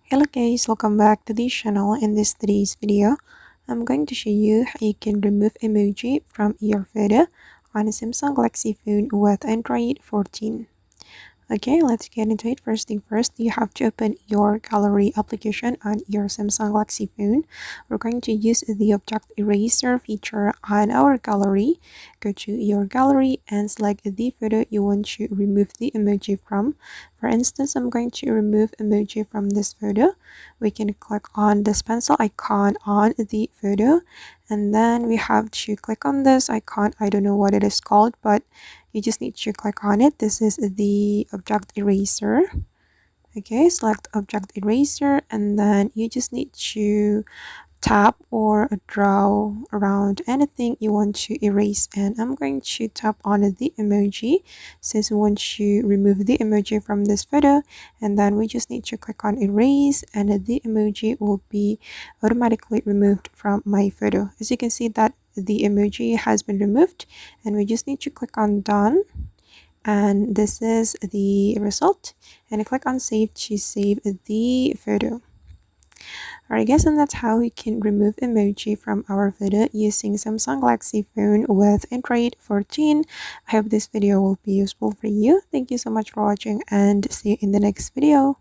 Hello guys, welcome back to the channel. In today's video, I'm going to show you how you can remove emoji from your photo on a Samsung Galaxy phone with Android 14. Okay, let's get into it. First thing first, you have to open your gallery application on your Samsung Galaxy phone. We're going to use the object eraser feature on our gallery. Go to your gallery and select the photo you want to remove the emoji from. For instance, I'm going to remove emoji from this photo. We can click on this pencil icon on the photo, and then we have to click on this icon. I don't know what it is called, but you just need to click on it. This is the object eraser. Okay, select object eraser, and then you just need to tap or draw around anything you want to erase. And I'm going to tap on the emoji since we want to remove the emoji from this photo, and then we just need to click on erase, and the emoji will be automatically removed from my photo. As you can see that the emoji has been removed, and we just need to click on done, and this is the result, and I click on save to save the photo. Alright guys, and that's how we can remove emoji from our photo using Samsung Galaxy phone with Android 14. I hope this video will be useful for you. Thank you so much for watching, and see you in the next video.